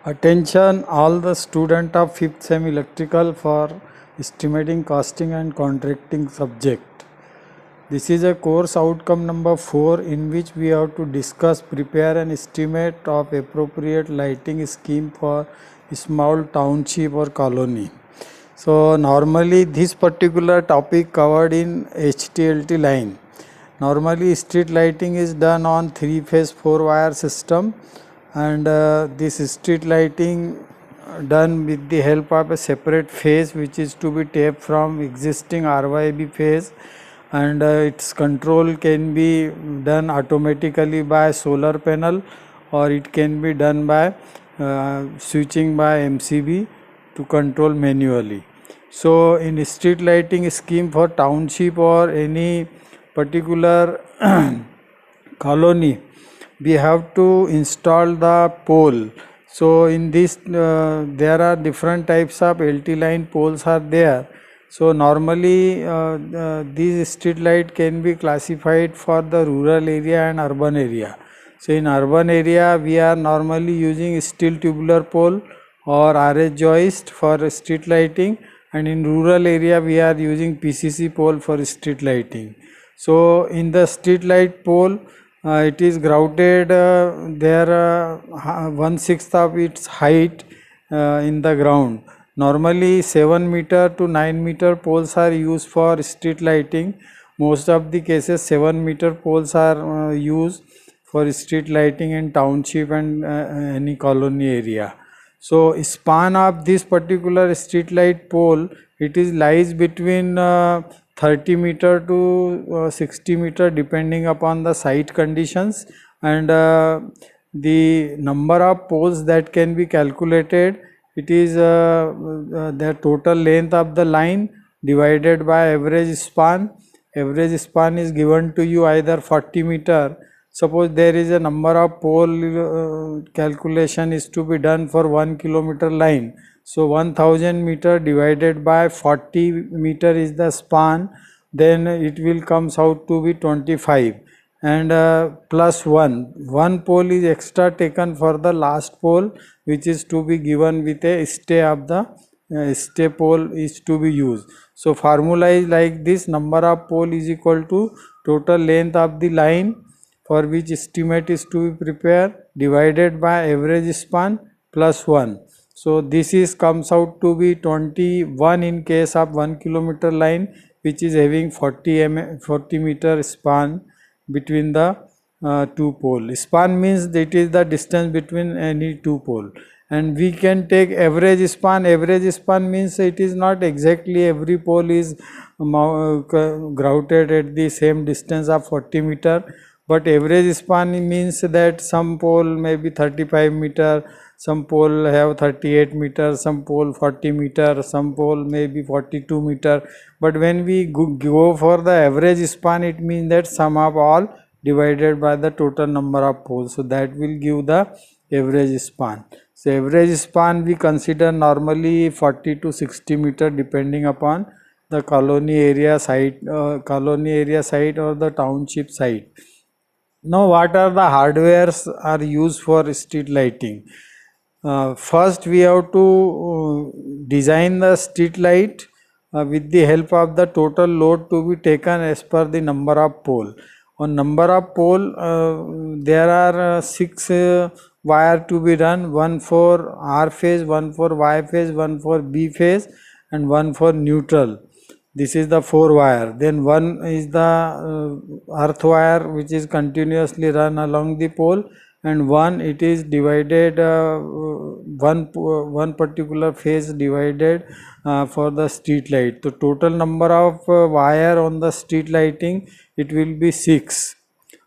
Attention all the student of 5th sem electrical for estimating, costing and contracting subject. This is a course outcome number 4 in which we have to discuss, prepare an estimate of appropriate lighting scheme for small township or colony. So normally this particular topic covered in HTLT line. Normally street lighting is done on 3-phase 4-wire system, and this street lighting done with the help of a separate phase which is to be tapped from existing RYB phase, and its control can be done automatically by solar panel, or it can be done by switching by MCB to control manually. So in street lighting scheme for township or any particular colony, we have to install the pole. So in this there are different types of LT line poles are there. So normally these street light can be classified for the rural area and urban area. So in urban area we are normally using steel tubular pole or RH joist for street lighting, and in rural area we are using PCC pole for street lighting. So in the street light pole, it is grouted there 1/6 of its height in the ground. Normally 7 meter to 9 meter poles are used for street lighting. Most of the cases 7 meter poles are used for street lighting in township and any colony area. So span of this particular street light pole, it is lies between 30 meter to 60 meter depending upon the site conditions, and the number of poles that can be calculated, it is the total length of the line divided by average span. Average span is given to you either 40 meter. Suppose there is a number of pole calculation is to be done for 1 kilometer line. So 1000 meter divided by 40 meter is the span, then it will comes out to be 25, and plus 1 pole is extra taken for the last pole, which is to be given with a stay of the stay pole is to be used. So formula is like this: number of pole is equal to total length of the line for which estimate is to be prepared divided by average span plus 1. So this is comes out to be 21 in case of 1 kilometer line, which is having 40 meter span between the two pole. Span means that is the distance between any two pole, and we can take average span. Average span means it is not exactly every pole is grouted at the same distance of 40 meter, but average span means that some pole may be 35 meter, some pole have 38 meter, some pole 40 meter, some pole may be 42 meter. But when we go for the average span, it means that sum of all divided by the total number of poles. So that will give the average span. So average span we consider normally 40 to 60 meter depending upon the colony area site or the township site. Now what are the hardwares are used for street lighting? First we have to design the street light with the help of the total load to be taken as per the number of pole. On number of pole, there are 6 wire to be run, one for R phase, one for Y phase, one for B phase, and one for neutral. This is the 4 wire. Then one is the earth wire which is continuously run along the pole, and one it is divided one particular phase divided for the street light. The total number of wire on the street lighting, it will be 6,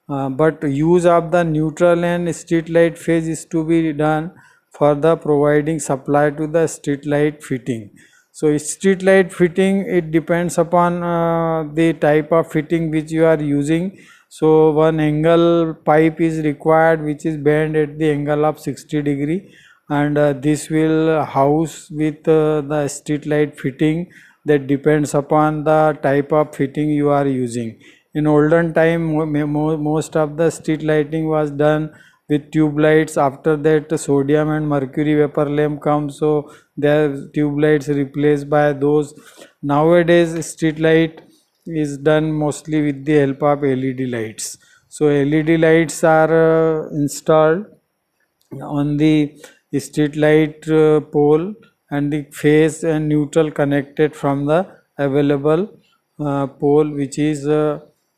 but use of the neutral and street light phase is to be done for the providing supply to the street light fitting. So street light fitting, it depends upon the type of fitting which you are using. So one angle pipe is required which is bent at the angle of 60 degree, and this will house with the street light fitting. That depends upon the type of fitting you are using. In olden time, most of the street lighting was done with tube lights. After that, sodium and mercury vapor lamp comes, so the tube lights replaced by those. Nowadays street light is done mostly with the help of LED lights. So LED lights are installed on the street light pole, and the phase and neutral connected from the available pole which is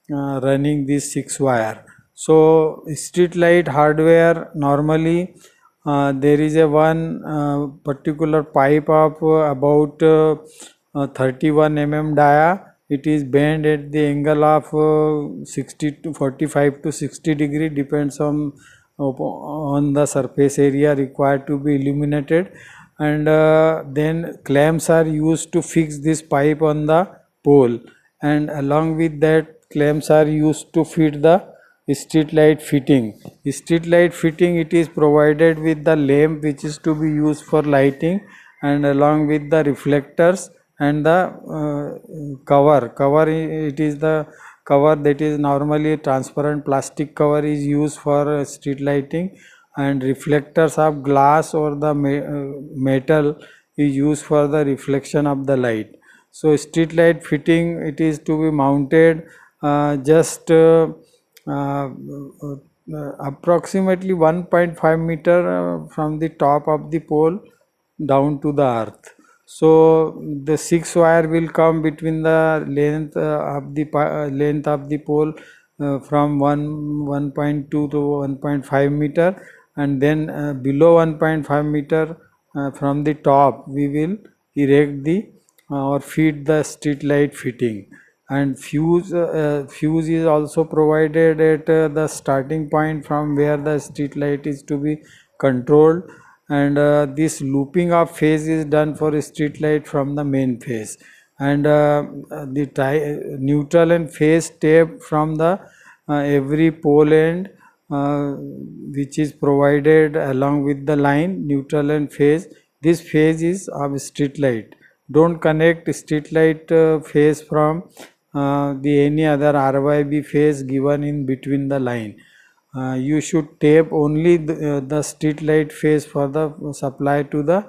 running this 6 wire. So street light hardware, normally there is a one particular pipe of about 31 dia. It is bent at the angle of 60 to 45 to 60 degree, depends on the surface area required to be illuminated, and then clamps are used to fix this pipe on the pole, and along with that clamps are used to fit the street light fitting. Street light fitting, it is provided with the lamp which is to be used for lighting, and along with the reflectors and the cover. It is the cover that is normally transparent plastic cover is used for street lighting, and reflectors of glass or the metal is used for the reflection of the light. So street light fitting, it is to be mounted just approximately 1.5 meter from the top of the pole down to the earth. So the 6 wire will come between the length of the pole from 1.2 to 1.5 meter, and then below 1.5 meter from the top we will erect the or feed the street light fitting. And fuse is also provided at the starting point from where the street light is to be controlled, and this looping of phase is done for street light from the main phase, and the neutral and phase tape from the every pole end which is provided along with the line, neutral and phase. This phase is of street light. Don't connect street light phase from the any other RYB phase given in between the line. You should tape only the street light phase for the supply to the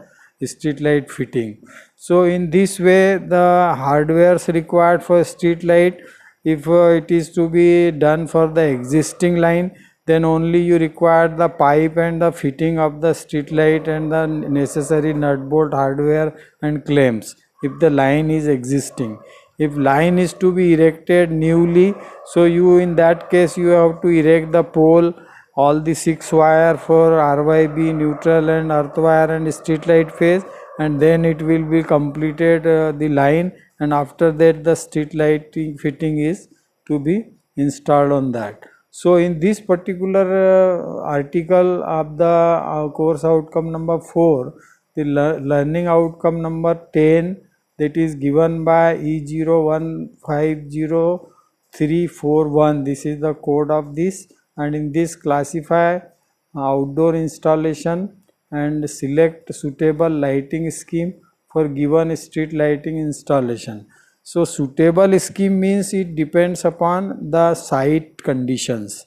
street light fitting. So in this way the hardwares required for street light, if it is to be done for the existing line, then only you require the pipe and the fitting of the street light and the necessary nut bolt hardware and clamps if the line is existing. If line is to be erected newly, so you in that case you have to erect the pole, all the 6 wire for RYB, neutral and earth wire and street light phase, and then it will be completed the line, and after that the street light fitting is to be installed on that. So in this particular article of the course outcome number 4, the learning outcome number 10, that is given by EO150341. This is the code of this, and in this classify outdoor installation and select suitable lighting scheme for given street lighting installation. So suitable scheme means it depends upon the site conditions.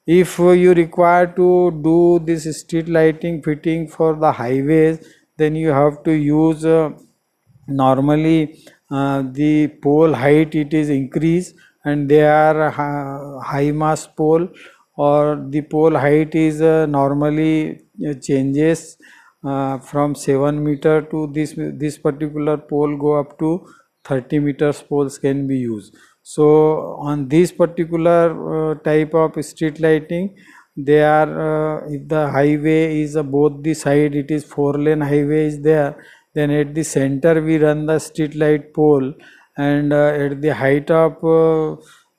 If you require to do this street lighting fitting for the highways, then you have to use normally the pole height, it is increased, and they are high mast pole, or the pole height is normally changes from 7 meter to this particular pole go up to 30 meters poles can be used. So on this particular type of street lighting, they are if the highway is both the side, it is 4-lane highway is there, then at the center we run the street light pole, and at the height of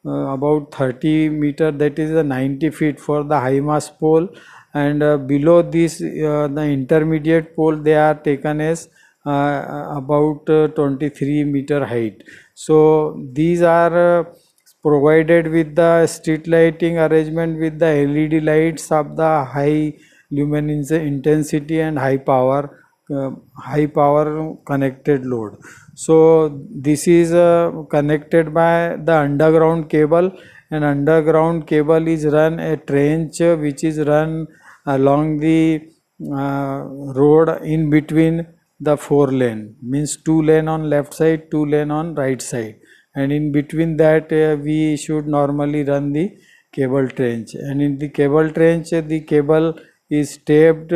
about 30 meter, that is 90 feet for the high mast pole, and below this the intermediate pole they are taken as about 23 meter height. So these are provided with the street lighting arrangement with the LED lights of the high luminance intensity and high power connected load. So this is connected by the underground cable, an underground cable is run, a trench which is run along the road in between the 4 lane, means 2 lane on left side, 2 lane on right side, and in between that we should normally run the cable trench. And in the cable trench the cable is taped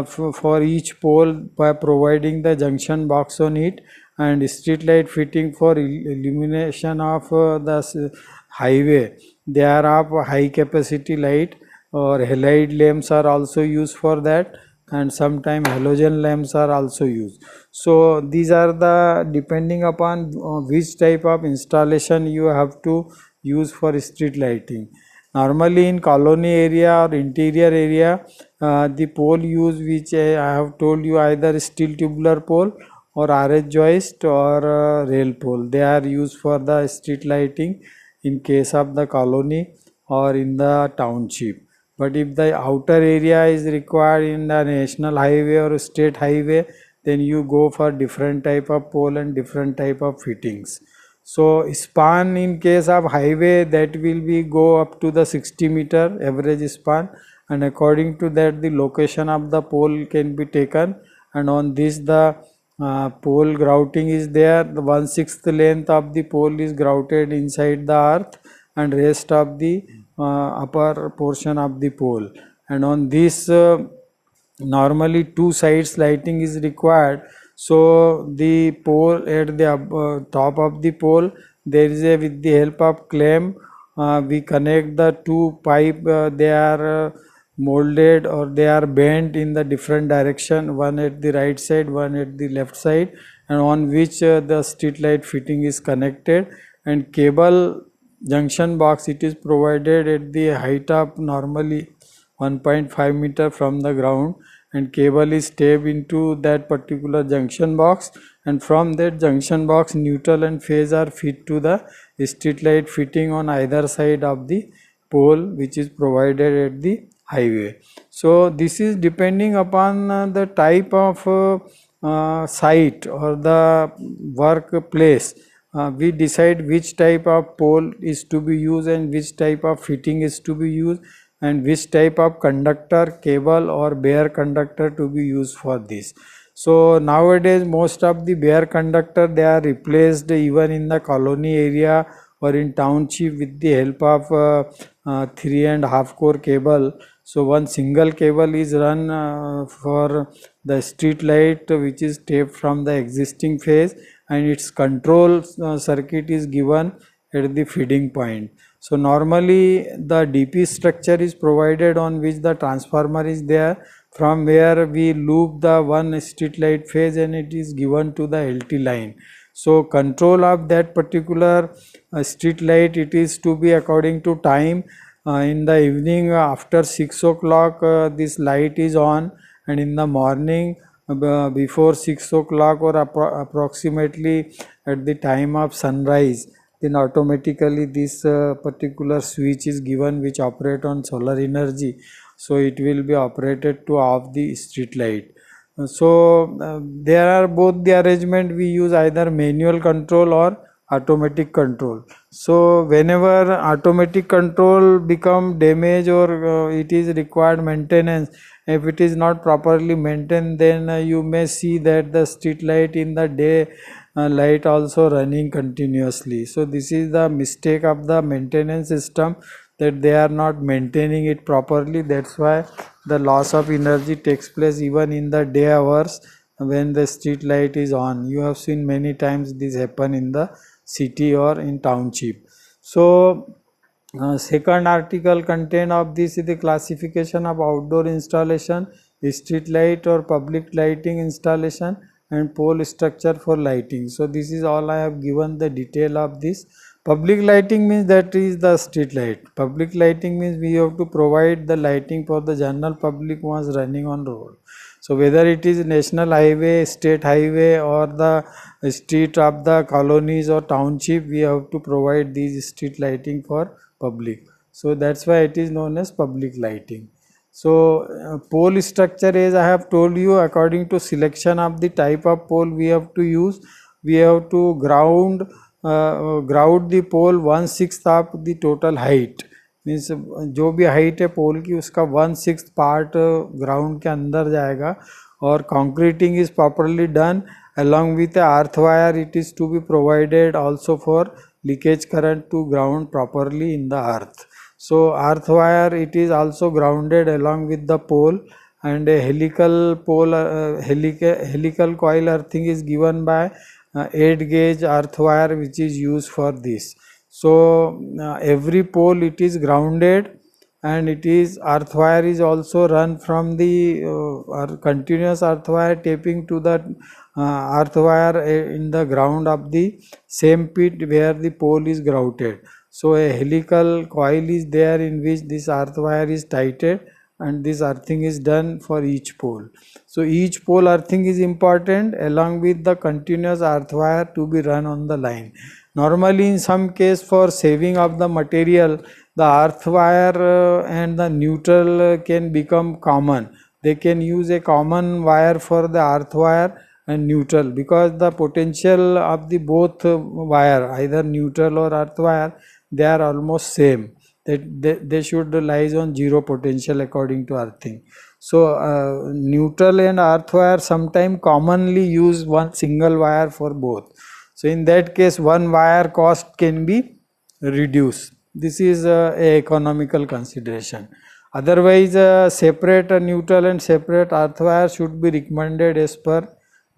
for each pole by providing the junction box on it, and street light fitting for illumination of the highway. They are of high capacity light, or halide lamps are also used for that, and sometimes halogen lamps are also used. So these are the depending upon which type of installation you have to use for street lighting. Normally in colony area or interior area, the pole use which I have told you, either steel tubular pole or RH joist or rail pole, they are used for the street lighting in case of the colony or in the township. But if the outer area is required in the national highway or state highway, then you go for different type of pole and different type of fittings. So span in case of highway, that will be go up to the 60-meter average span, and according to that the location of the pole can be taken, and on this the pole grouting is there. The 1/6 length of the pole is grouted inside the earth, and rest of the upper portion of the pole, and on this normally two sides lighting is required. So the pole at the top of the pole, there is a, with the help of clamp, we connect the two pipe. They are molded or they are bent in the different direction, one at the right side, one at the left side, and on which the street light fitting is connected. And cable junction box, it is provided at the height of normally 1.5 meter from the ground, and cable is taped into that particular junction box, and from that junction box neutral and phase are fit to the street light fitting on either side of the pole which is provided at the highway. So this is depending upon the type of site or the workplace. We decide which type of pole is to be used and which type of fitting is to be used, and which type of conductor, cable or bare conductor to be used for this. So nowadays most of the bare conductor, they are replaced even in the colony area or in township with the help of 3.5 core cable. So one single cable is run for the street light, which is taped from the existing phase, and its control circuit is given at the feeding point. So normally the DP structure is provided on which the transformer is there, from where we loop the one street light phase and it is given to the LT line. So control of that particular street light, it is to be according to time. In the evening after 6 o'clock this light is on, and in the morning before 6 o'clock or approximately at the time of sunrise, then automatically this particular switch is given which operate on solar energy. So it will be operated to off the street light. So there are both the arrangement. We use either manual control or automatic control. So whenever automatic control become damage or it is required maintenance, if it is not properly maintained, then you may see that the street light in the day light also running continuously. So this is the mistake of the maintenance system, that they are not maintaining it properly. That's why the loss of energy takes place even in the day hours when the street light is on. You have seen many times this happen in the city or in township. So second article content of this is the classification of outdoor installation, street light or public lighting installation, and pole structure for lighting. So this is all I have given the detail of this. Public lighting means that is the street light. Public lighting means we have to provide the lighting for the general public once running on road. So whether it is national highway, state highway or the street of the colonies or township, we have to provide these street lighting for public. So that's why it is known as public lighting. So pole structure, as I have told you, according to selection of the type of pole we have to use, we have to ground grout the pole 1/6 of the total height, means जो भी height है पोल की उसका 1/6 part ground के अंदर जाएगा. और concreting is properly done along with a earth wire. It is to be provided also for leakage current to ground properly in the earth. So earth wire, it is also grounded along with the pole, and a helical pole helical coil earthing is given by 8 gauge earth wire, which is used for this. So every pole it is grounded, and it is earth wire is also run from the continuous earth wire taping to the earth wire in the ground of the same pit where the pole is grouted. So a helical coil is there in which this earth wire is tighted, and this earthing is done for each pole. So each pole earthing is important along with the continuous earth wire to be run on the line. Normally in some case, for saving of the material, the earth wire and the neutral can become common. They can use a common wire for the earth wire and neutral, because the potential of the both wire, either neutral or earth wire, they are almost same. They should lies on zero potential according to earthing. So neutral and earth wire sometimes commonly use one single wire for both. So in that case, one wire cost can be reduced. This is a economical consideration. Otherwise, separate neutral and separate earth wire should be recommended as per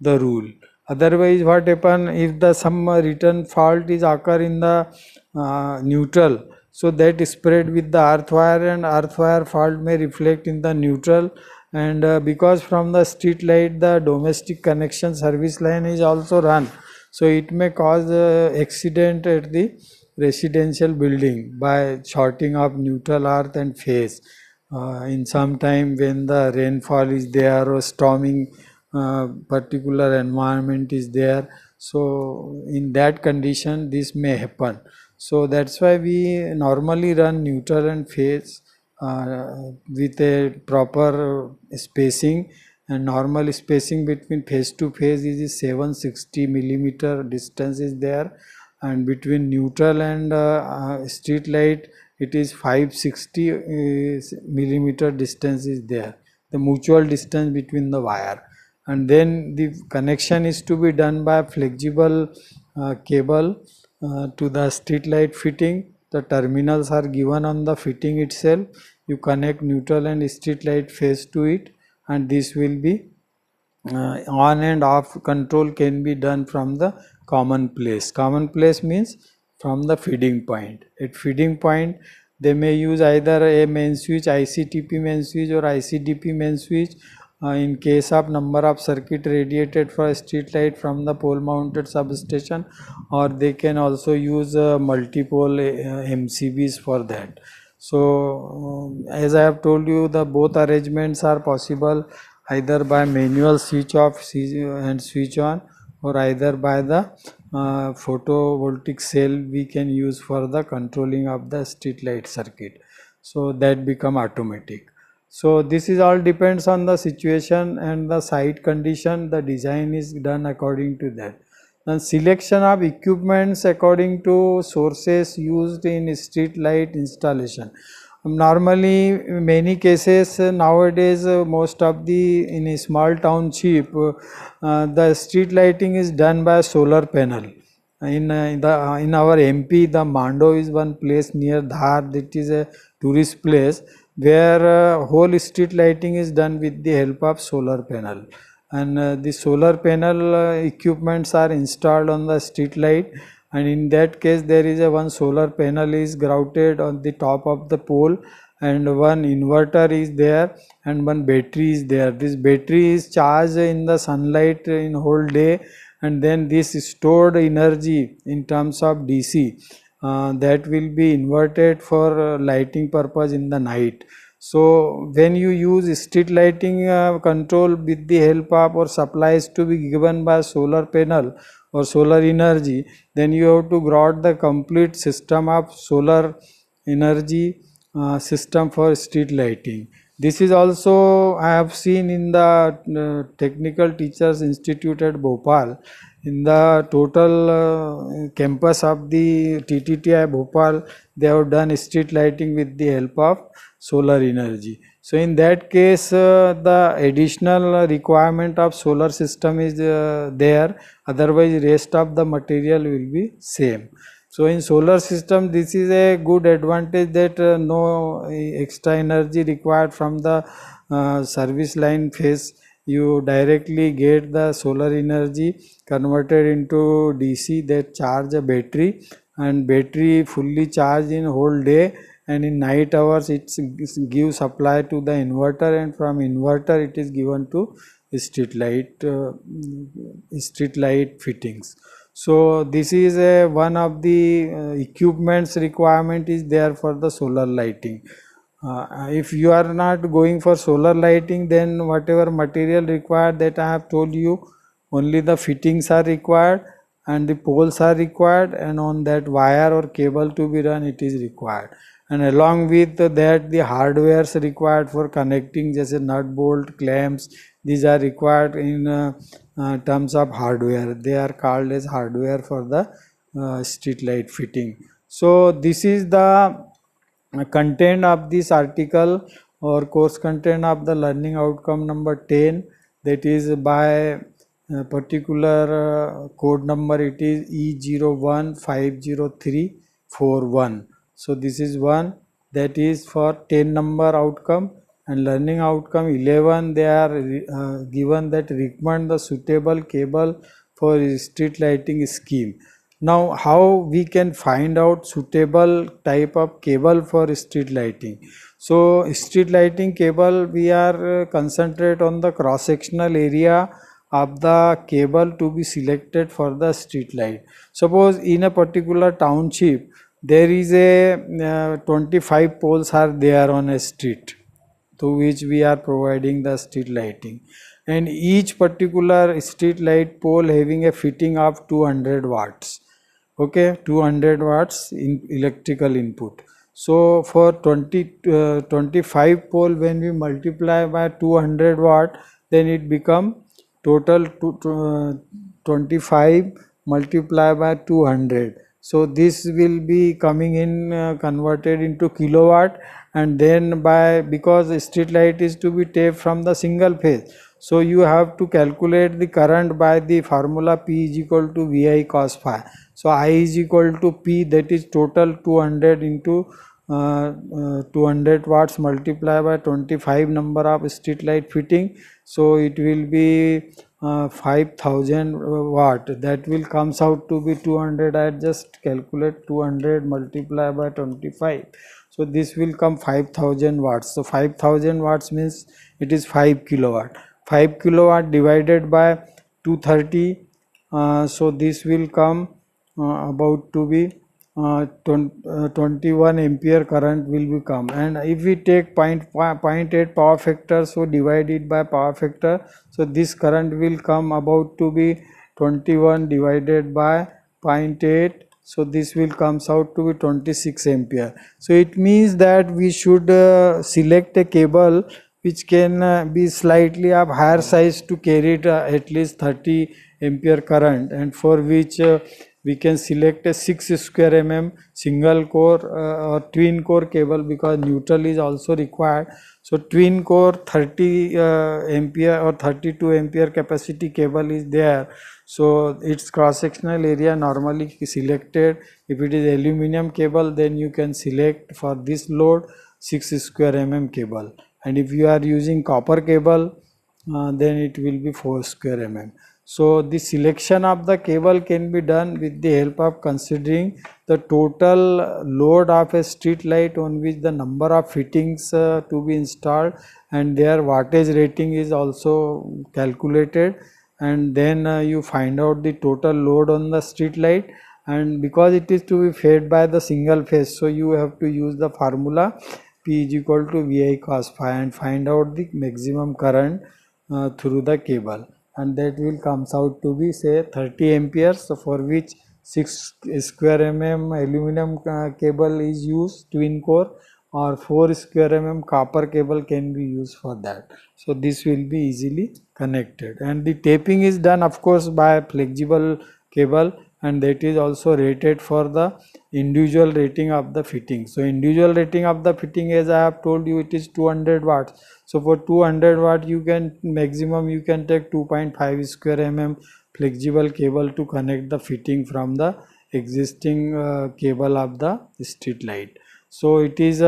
the rule. Otherwise, what happen if the some return fault is occur in the neutral, so that is spread with the earth wire, and earth wire fault may reflect in the neutral. And because from the street light the domestic connection service line is also run, so it may cause accident at the residential building by shorting of neutral earth and phase in some time when the rainfall is there or storming particular environment is there. So in that condition this may happen. So that's why we normally run neutral and phase with a proper spacing, and normal spacing between phase to phase is 760 millimeter distance is there, and between neutral and street light it is 560 millimeter distance is there, the mutual distance between the wire. And then the connection is to be done by flexible cable to the street light fitting. The terminals are given on the fitting itself. You connect neutral and street light phase to it, and this will be on and off control can be done from the common place. Common place means from the feeding point. At feeding point they may use either a main switch, ICTP main switch, or ICDP main switch. In case of number of circuit radiated for street light from the pole mounted substation, or they can also use multi-pole MCBs for that. So as I have told you, the both arrangements are possible either by manual switch off and switch on, or either by the photovoltaic cell we can use for the controlling of the street light circuit. So that become automatic. So this is all depends on the situation and the site condition. The design is done according to that. And selection of equipments according to sources used in street light installation. Normally many cases nowadays most of the in a small township the street lighting is done by solar panel. In our MP, the Mando is one place near Dhar, that is a tourist place where whole street lighting is done with the help of solar panel. And the solar panel equipments are installed on the street light, and in that case there is a one solar panel is grouted on the top of the pole, and one inverter is there and one battery is there. This battery is charged in the sunlight in whole day, and then this stored energy in terms of DC that will be inverted for lighting purpose in the night. So when you use street lighting control with the help of or supplies to be given by solar panel or solar energy, then you have to grout the complete system of solar energy system for street lighting. This is also I have seen in the Technical Teachers Institute at Bhopal. in the total campus of the TTTI Bhopal, they have done street lighting with the help of solar energy. So in that case, the additional requirement of solar system is there, otherwise rest of the material will be same. So in solar system, this is a good advantage that no extra energy required from the service line phase. You directly get the solar energy converted into DC that charge a battery, and battery fully charged in whole day, and in night hours it gives supply to the inverter, and from inverter it is given to street light fittings. So this is a one of the equipments requirement is there for the solar lighting. If you are not going for solar lighting, then whatever material required that I have told you, only the fittings are required and the poles are required, and on that wire or cable to be run it is required. And along with that, the hardwares required for connecting, just a nut bolt, clamps, these are required in terms of hardware. They are called as hardware for the street light fitting. So this is the content of this article or course content of the learning outcome number 10, that is by particular code number, it is E015031. So this is one, that is for 10 number outcome, and learning outcome 11, they are given that recommend the suitable cable for street lighting scheme. Now how we can find out suitable type of cable for street lighting? So street lighting cable, we are concentrate on the cross sectional area of the cable to be selected for the street light. Suppose in a particular township there is a 25 poles are there on a street to which we are providing the street lighting, and each particular street light pole having a fitting of 200 watts. Okay, 200 watts in electrical input. So for 25 pole, when we multiply by 200 watt, then it become total 25 multiply by 200. So this will be coming in converted into kilowatt, and then by, because street light is to be tapped from the single phase, so you have to calculate the current by the formula P is equal to VI cos phi. So I is equal to P, that is total 200 into 200 watts multiplied by 25 number of street light fitting. So it will be 5000 watt, that will comes out to be 200. I just calculate 200 multiplied by 25, so this will come 5000 watts. So 5000 watts means it is 5 kilowatt. 5 kilowatt divided by 230, so this will come about to be 21 ampere current will become. And if we take 0.8 power factor, so divide it by power factor, so this current will come about to be 21 divided by 0.8, so this will comes out to be 26 ampere. So it means that we should select a cable which can be slightly of higher size to carry it at least 30 ampere current, and for which we can select a 6 square mm single core or twin core cable, because neutral is also required. So twin core 30 ampere or 32 ampere capacity cable is there. So its cross sectional area normally selected. If it is aluminum cable, then you can select for this load 6 square mm cable, and if you are using copper cable, then it will be 4 square mm. So the selection of the cable can be done with the help of considering the total load of a street light on which the number of fittings to be installed, and their wattage rating is also calculated, and then you find out the total load on the street light. And because it is to be fed by the single phase, so you have to use the formula P is equal to VI cos phi and find out the maximum current through the cable, and that will comes out to be say 30 amperes. So for which 6 square mm aluminum cable is used, twin core, or 4 square mm copper cable can be used for that. So this will be easily connected, and the taping is done of course by flexible cable, and that is also rated for the individual rating of the fitting. So individual rating of the fitting, as I have told you, it is 200 watts. So for 200 watt you can maximum you can take 2.5 square mm flexible cable to connect the fitting from the existing cable of the street light. So it is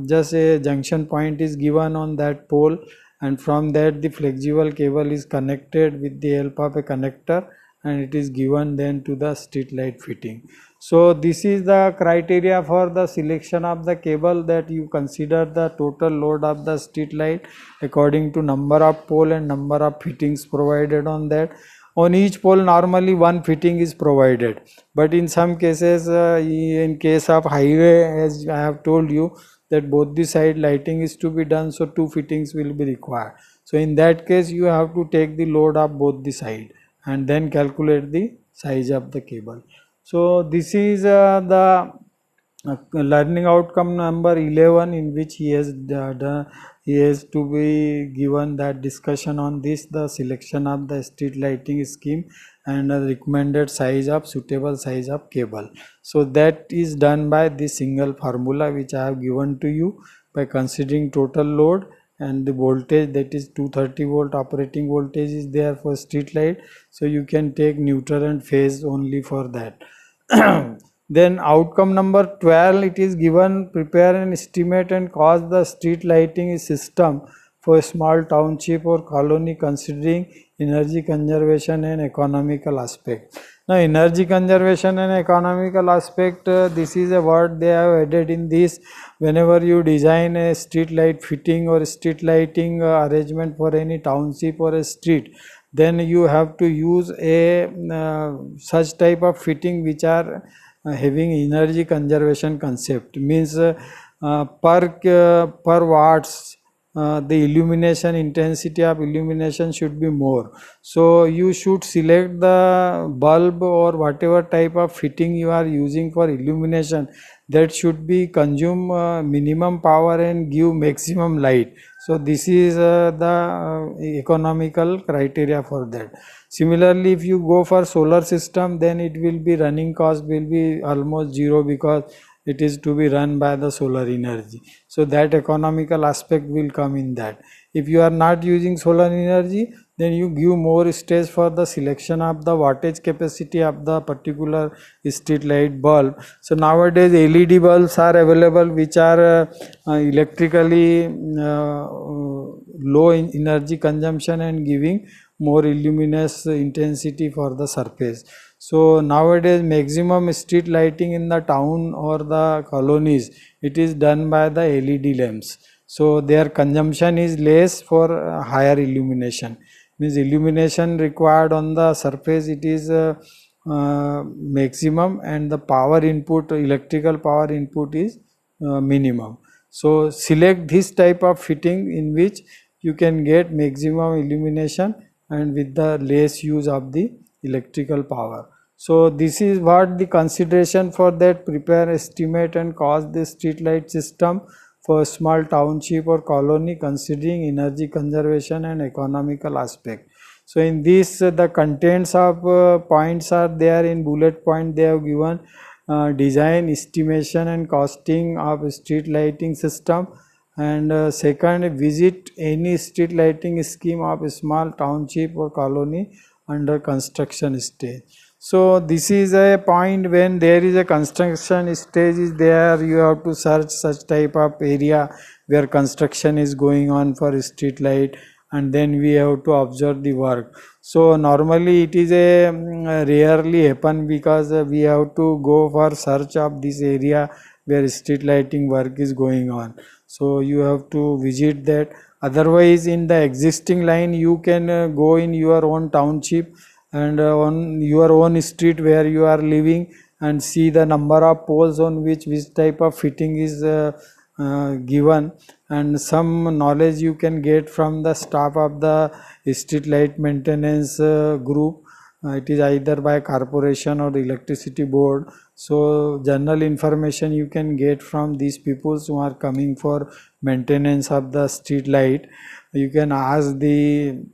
just a junction point is given on that pole, and from that the flexible cable is connected with the help of a connector, and it is given then to the street light fitting. So this is the criteria for the selection of the cable, that you consider the total load of the street light according to number of pole and number of fittings provided on that. On each pole normally one fitting is provided, but in some cases in case of highway, as I have told you, that both the side lighting is to be done, so 2 fittings will be required. So in that case you have to take the load of both the side and then calculate the size of the cable. So this is the learning outcome number 11, in which he has to be given that discussion on this, the selection of the street lighting scheme and the recommended size of suitable size of cable. So that is done by this single formula which I have given to you, by considering total load and the voltage, that is 230 volt operating voltage is there for street light. So you can take neutral and phase only for that. Then outcome number 12, it is given, prepare an estimate and cost the street lighting system for a small township or colony considering energy conservation and economical aspect. Now energy conservation and economical aspect, this is a word they have added in this. Whenever you design a street light fitting or street lighting arrangement for any township or a street, then you have to use a such type of fitting which are having energy conservation concept. Means per watts the illumination intensity of illumination should be more. So you should select the bulb or whatever type of fitting you are using for illumination, that should be consume minimum power and give maximum light. So this is the economical criteria for that. Similarly, if you go for solar system, then it will be running cost will be almost zero, because it is to be run by the solar energy. So that economical aspect will come in that. If you are not using solar energy, then you give more stage for the selection of the wattage capacity of the particular street light bulb. So nowadays LED bulbs are available which are electrically low in energy consumption and giving more luminous intensity for the surface. So nowadays maximum street lighting in the town or the colonies, it is done by the LED lamps. So their consumption is less for higher illumination. Means illumination required on the surface, it is maximum, and the power input, electrical power input is minimum. So select this type of fitting in which you can get maximum illumination and with the less use of the electrical power. So this is what the consideration for that, prepare, estimate and cost the street light system for small township or colony considering energy conservation and economical aspect. So in this the contents of points are there in bullet point. They have given design, estimation and costing of street lighting system, and second, visit any street lighting scheme of a small township or colony under construction stage. So this is a point, when there is a construction stage is there, you have to search such type of area where construction is going on for street light, and then we have to observe the work. So normally it is a rarely happen, because we have to go for search of this area where street lighting work is going on. So you have to visit that. Otherwise in the existing line you can go in your own township and on your own street where you are living, and see the number of poles on which type of fitting is given, and some knowledge you can get from the staff of the street light maintenance group. it is either by corporation or the electricity board. So general information you can get from these people who are coming for maintenance of the street light. You can ask the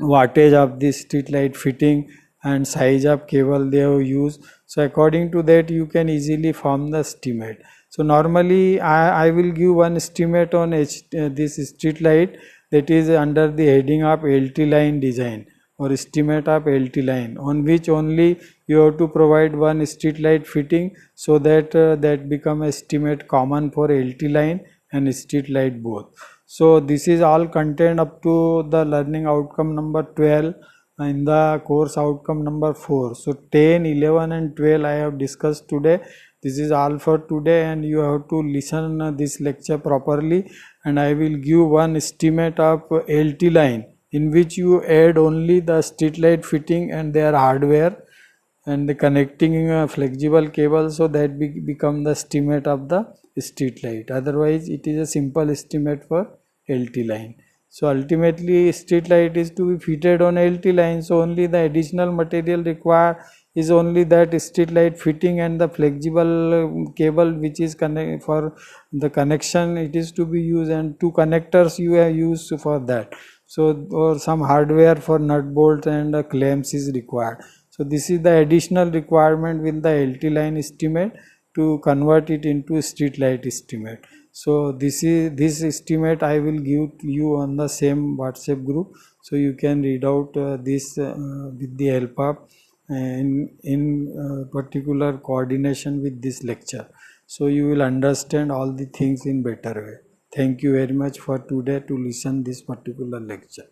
wattage of the street light fitting and size of cable they have used. So according to that you can easily form the estimate. So normally I will give one estimate on this street light, that is under the heading of LT line design or estimate of LT line, on which only you have to provide one street light fitting, so that that become estimate common for LT line and street light both. So this is all contained up to the learning outcome number 12 in the course outcome number 4. So 10, 11 and 12 I have discussed today. This is all for today, and you have to listen this lecture properly, and I will give one estimate of LT line in which you add only the street light fitting and their hardware and the connecting flexible cable, so that become the estimate of the street light. Otherwise it is a simple estimate for LT line. So ultimately street light is to be fitted on LT line, so only the additional material required is only that street light fitting and the flexible cable which is connect for the connection, it is to be used, and two connectors you have used for that. So or some hardware for nut bolts and clamps is required. So this is the additional requirement with the LT line estimate to convert it into street light estimate. So this estimate I will give to you on the same WhatsApp group, so you can read out this with the help of in particular coordination with this lecture. So you will understand all the things in better way. Thank you very much for today to listen this particular lecture.